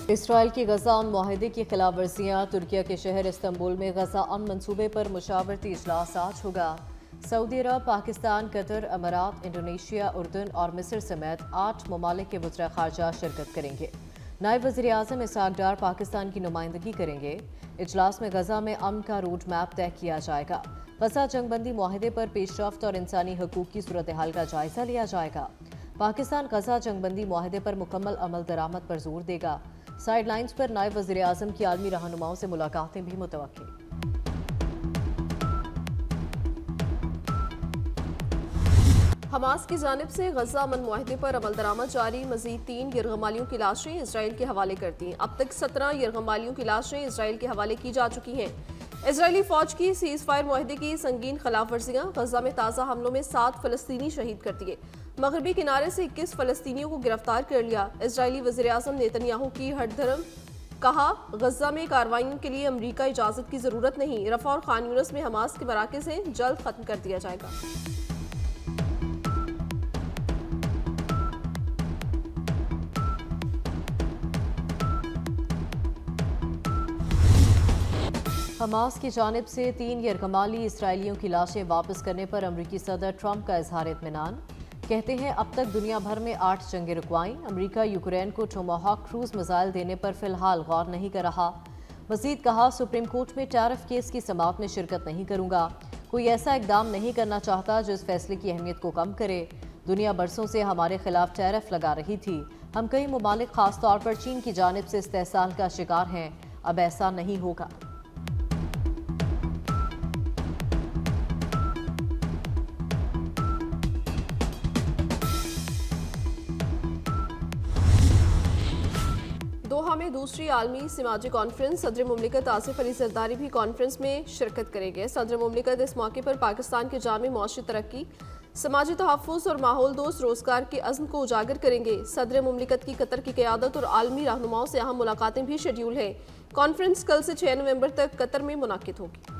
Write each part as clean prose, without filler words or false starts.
Israel की गजा अमन माहिदे की खिलाफ वर्जियाँ। तुर्किया के शहर इस्तंबुल में गजा अमन मनसूबे पर मुशावरती इजलास आज होगा। सऊदी अरब, पाकिस्तान, कतर, अमारात, इंडोनेशिया, उर्दन और मिस्र समेत 8 ममालिक के वज़ीर ख़ारजा शिरकत करेंगे। नायब वज़ीर आज़म इसहाक डार पाकिस्तान की नुमाइंदगी करेंगे। इजलास में गजा में अमन का रूट मैप तय किया जाएगा। गजा जंगबंदी माहिदे पर पेशरफ्त और इंसानी हकूक़ की सूरत हाल का जायजा लिया जाएगा। पाकिस्तान गजा जंगबंदी माहिदे पर मुकम्मल अमल दरामद पर जोर देगा। साइडलाइंस पर नायब वज़ीर आज़म की आलमी रहनुमाओं से मुलाकातें भी मुतवक्की। हमास की जानिब से गजा अमन मुआहदे पर अमल दरामद जारी। मजीद 3 यरगमालियों की लाशें इसराइल के हवाले कर दी। अब तक 17 यरगमालियों की लाशें इसराइल के हवाले की जा चुकी हैं। इसराइली फौज की सीज फायर मुआहदे की संगीन खिलाफ वर्जियाँ। गजा में ताज़ा हमलों में 7 फलस्तीनी शहीद कर दिए। मगरबी किनारे से 21 फलस्तीनियों को गिरफ्तार कर लिया। इसराइली वज़ीर आज़म नेतन्याहू की हटधर्म। कहा, गजा में कार्रवाइयों के लिए अमरीका इजाज़त की ज़रूरत नहीं। रफ़ा और खान यूनिस में हमास के मराकज़ हैं, जल्द ख़त्म कर दिया जाएगा। हमास की जानिब से 3 यरगमाली इसराइलियों की लाशें वापस करने पर अमरीकी सदर ट्रंप का इजहार इत्मीनान। कहते हैं अब तक दुनिया भर में 8 जंगें रुकवाईं। अमरीका यूक्रेन को टोमाहॉक क्रूज मिसाइल देने पर फिलहाल गौर नहीं कर रहा। मजीद कहा, सुप्रीम कोर्ट में टैरिफ केस की समाअत में शिरकत नहीं करूंगा। कोई ऐसा इकदाम नहीं करना चाहता जो इस फैसले की अहमियत को कम करे। दुनिया बरसों से हमारे खिलाफ टैरिफ लगा रही थी। हम कई ममालिक खासतौर पर चीन की जानिब से इस्तेहसाल का शिकार हैं। अब ऐसा नहीं होगा। दोहा में दूसरी आलमी समाजी कॉन्फ्रेंस। सदर मुमलिकत आसिफ अली जरदारी भी कॉन्फ्रेंस में शिरकत करेंगे। सदर मुमलिकत इस मौके पर पाकिस्तान के जामे मौशी तरक्की, समाजी तहफ़्फ़ुज़ और माहौल दोस्त रोजगार के अज़्म को उजागर करेंगे। सदर मुमलिकत की कतर की क़यादत और आलमी रहनुमाओं से अहम मुलाकातें भी शेड्यूल हैं। कॉन्फ्रेंस कल से 6 नवंबर तक कतर में मुनाकिद होगी।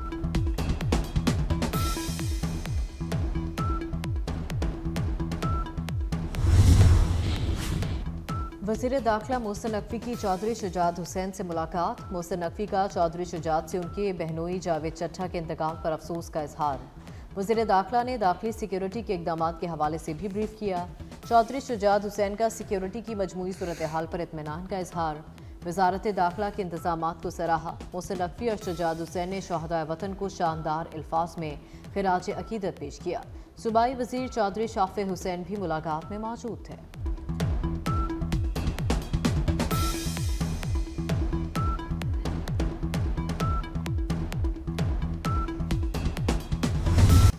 वज़ीर दाखिला मोहसिन नकवी की चौधरी शुजात हुसैन से मुलाकात। मोहसिन नकवी का चौधरी शुजात से उनके बहनोई जावेद चट्टा के इंतकाल पर अफसोस का इजहार। वज़ीर दाखिला ने दाखिली सिक्योरिटी के इक़दाम के हवाले से भी ब्रीफ किया। चौधरी शुजात हुसैन का सिक्योरिटी की मजमूई सूरत हाल पर इत्मीनान का इजहार। वज़ारत दाखिला के इंतजामात को सराहा। मोहसिन नकवी और शुजात हुसैन ने शहदाए वतन को शानदार अल्फाज में खिराज अकीदत पेश किया। सूबाई वज़ीर चौधरी शाफे हुसैन भी मुलाकात में मौजूद थे।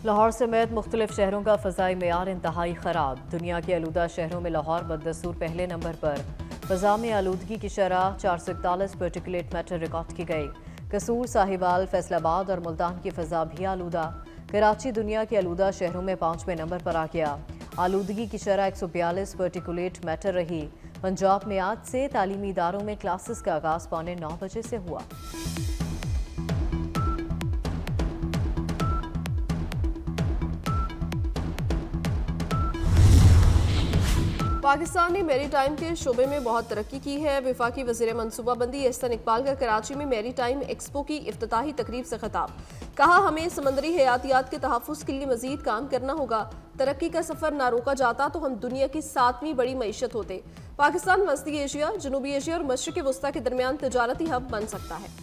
लाहौर समेत मुख्तलिफ शहरों का फ़ज़ाई मेयार इंतहाई ख़राब। दुनिया के आलूदा शहरों में लाहौर बदस्तूर पहले नंबर पर। फ़ज़ा में आलूदगी की शरह 441 पार्टिकुलेट मैटर रिकॉर्ड की गई। कसूर, साहिवाल, फैसलाबाद और मुल्तान की फ़ज़ा भी आलूदा। कराची दुनिया के आलूदा शहरों में 5वें नंबर पर आ गया। आलूदगी की शरह 142 पार्टिकुलेट मैटर रही। पंजाब में आज से तालीमी इदारों में क्लासेस का आगाज़ 9:15 बजे से हुआ। पाकिस्तान ने मैरी टाइम के शोबे में बहुत तरक्की की है। वफाकी वज़ीर मनसूबाबंदी एहसन इकबाल का कराची में मैरी टाइम एक्सपो की इफ्तिताही तकरीब से खिताब। कहा, हमें समंदरी हयातियात के तहफ़्फ़ुज़ के लिए मज़ीद काम करना होगा। तरक्की का सफ़र ना रोका जाता तो हम दुनिया की 7वीं बड़ी मईशत होते। पाकिस्तान वस्ती एशिया, जनूबी एशिया और मशरिक़ वस्ता के दरमियान तजारती हब बन सकता है।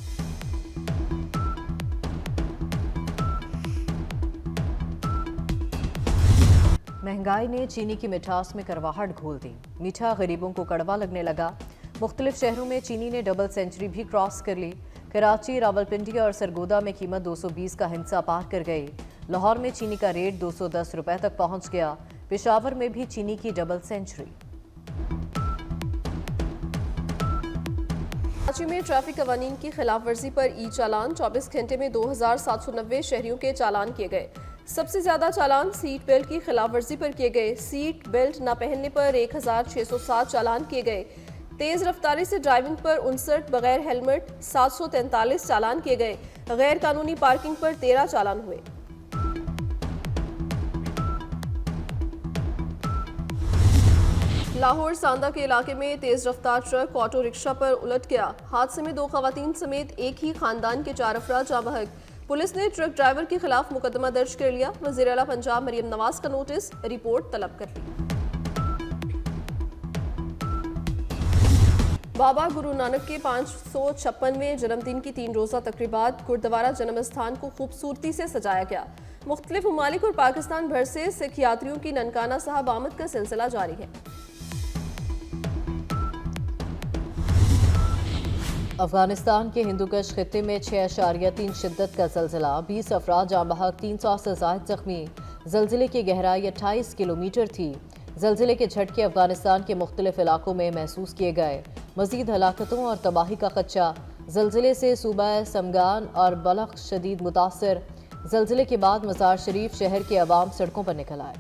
महंगाई ने चीनी की मिठास में करवाहट घोल दी। मीठा गरीबों को कड़वा लगने लगा। मुख्तलिफ शहरों में चीनी ने डबल सेंचुरी भी क्रॉस कर ली। कराची, रावलपिंडी और सरगोदा में कीमत 220 का हिंसा पार कर गई। लाहौर में चीनी का रेट 210 रुपए तक पहुंच गया। पेशावर में भी चीनी की डबल सेंचुरी। कराची में ट्रैफिक कवानीन की खिलाफ वर्जी पर ई चालान। 24 घंटे में 2790 शहरियों के चालान किए गए। सबसे ज्यादा चालान सीट बेल्ट की खिलाफ वर्जी पर किए गए। सीट बेल्ट न पहनने पर 1607 चालान किए गए। तेज रफ्तारी से ड्राइविंग पर 59, बगैर हेलमेट 743 चालान किए गए। गैर कानूनी पार्किंग पर 13 चालान हुए। लाहौर सांदा के इलाके में तेज रफ्तार ट्रक ऑटो रिक्शा पर उलट गया। हादसे में 2 खवातीन समेत एक ही खानदान के 4 अफराद जाँ बहक। पुलिस ने ट्रक ड्राइवर के खिलाफ मुकदमा दर्ज कर लिया। वज़ीर आला पंजाब मरियम नवाज का नोटिस रिपोर्ट तलब कर ली। बाबा गुरु नानक के 556वें जन्मदिन की 3 रोज़ा तकरीबात गुरुद्वारा जन्म स्थान को खूबसूरती से सजाया गया। मुख्तलिफ ममालिक और पाकिस्तान भर से सिख यात्रियों की ननकाना साहब आमद का सिलसिला जारी है। अफगानिस्तान के हिंदुकश खित्ते में 6.3 शिद्दत का ज़लज़ला, 20 अफराद जाँ बहक, 300 से ज़ायद ज़ख्मी। ज़लज़ले की गहराई 28 किलोमीटर थी। ज़लज़ले के झटके अफगानिस्तान के मुख्तलिफ इलाकों में महसूस किए गए। मज़ीद हलाकतों और तबाही का खदशा। ज़लज़ले से सूबा समगान और बलख शदीद मुतासर। ज़लज़ले के बाद मज़ार शरीफ शहर के अवाम सड़कों पर निकल आए।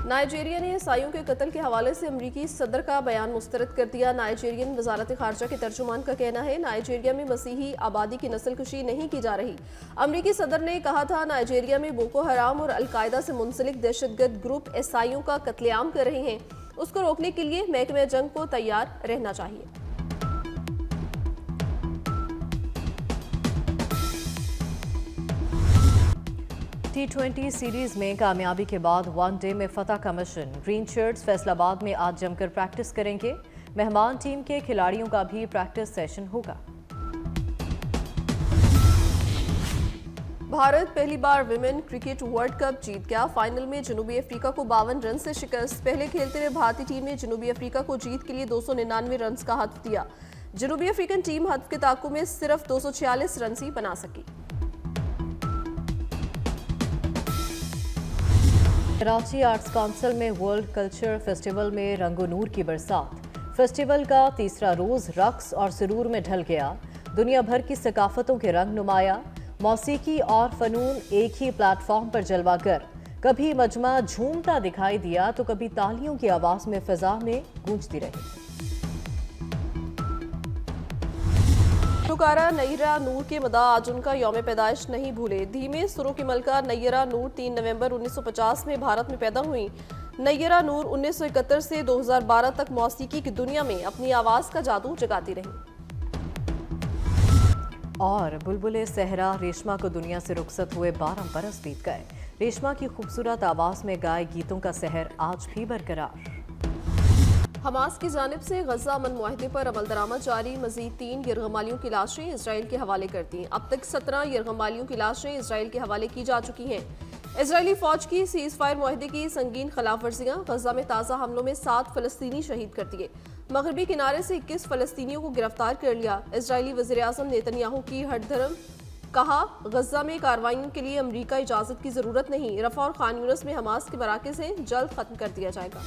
नाइजीरिया ने ईसाइयों के कत्ल के हवाले से अमरीकी सदर का बयान मुस्तरद कर दिया। नाइजीरियन वजारत खारजा के तर्जुमान का कहना है नाइजीरिया में मसीही आबादी की नस्लकुशी नहीं की जा रही। अमरीकी सदर ने कहा था नाइजीरिया में बोको हराम और अलकायदा से मुंसलिक दहशतगर्द ग्रुप ईसाइयों का कत्लेआम कर रहे हैं। उसको रोकने के लिए महकमे जंग को तैयार रहना चाहिए। T20 सीरीज में कामयाबी के बाद वनडे में फतह का मिशन। ग्रीन शर्ट्स फैसलाबाद में आज जमकर प्रैक्टिस करेंगे। मेहमान टीम के खिलाड़ियों का भी प्रैक्टिस सेशन होगा। भारत पहली बार विमेन क्रिकेट वर्ल्ड कप जीत गया। फाइनल में जनूबी अफ्रीका को 52 रन से शिकस्त। पहले खेलते हुए भारतीय टीम ने जनूबी अफ्रीका को जीत के लिए 299 रन का हदफ दिया। जनूबी अफ्रीकन टीम हदफ के ताक़ु में सिर्फ 246 रन ही बना सकी। कराची आर्ट्स काउंसिल में वर्ल्ड कल्चर फेस्टिवल में रंगो नूर की बरसात। फेस्टिवल का तीसरा रोज रक्स और सुरूर में ढल गया। दुनिया भर की सकाफतों के रंग नुमाया। मौसीकी और फनून एक ही प्लेटफॉर्म पर जलवागर। कभी मजमा झूमता दिखाई दिया तो कभी तालियों की आवाज में फिजा में गूंजती रही। गुलकारा नय्यरा नूर के मदा आज उनका यौम पैदाइश नहीं भूले। धीमे सुरों की मलका नय्यरा नूर 3 नवंबर 1950 में भारत में पैदा हुई। नय्यरा नूर 1971 से 2012 तक मौसीकी की दुनिया में अपनी आवाज का जादू जगाती रही। और बुलबुले सहरा रेशमा को दुनिया से रुखसत हुए 12 बरस बीत गए। रेशमा की खूबसूरत आवाज में गाए गीतों का सहर आज भी बरकरार। हमास की जानिब से गजा अमन मुआहदे पर अमल दरामद जारी। मजीद 3 यरगमालियों की लाशें इसराइल के हवाले कर दी। अब तक 17 यरगमालियों की लाशें इसराइल के हवाले की जा चुकी हैं। इसराइली फौज की सीज फायर मुआहदे की संगीन खिलाफ वर्जियाँ। गजा में ताज़ा हमलों में 7 फलस्तीनी शहीद कर दिए। मगरबी किनारे से 21 फलस्तीनियों को गिरफ्तार कर लिया। इसराइली वज़ीर-ए-आज़म नेतन्याहू की हटधर्म। कहा गजा में कार्रवाइयों के लिए अमरीका इजाज़त की ज़रूरत नहीं। रफ़ा और खान यूनिस में हमास के मराकज़ हैं, जल्द ख़त्म कर दिया जाएगा।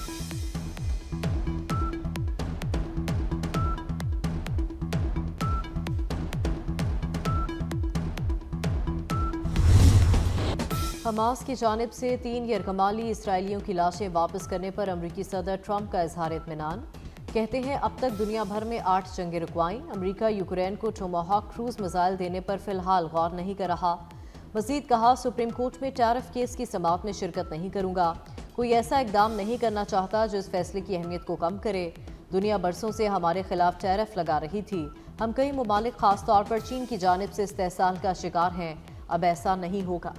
हमास की जानिब से 3 यरगमाली इसराइलियों की लाशें वापस करने पर अमरीकी सदर ट्रंप का इजहार इत्मीनान। कहते हैं अब तक दुनिया भर में 8 जंगें रुकवाईं। अमरीका यूक्रेन को टोमाहॉक क्रूज मिसाइल देने पर फिलहाल गौर नहीं कर रहा। मजीद कहा सुप्रीम कोर्ट में टैरिफ केस की समाअत में शिरकत नहीं करूंगा। कोई ऐसा इकदाम नहीं करना चाहता जो इस फैसले की अहमियत को कम करे। दुनिया बरसों से हमारे खिलाफ टैरिफ लगा रही थी। हम कई मुमालिक खासतौर पर चीन की जानिब से इस्तेहसाल का शिकार हैं। अब ऐसा नहीं होगा।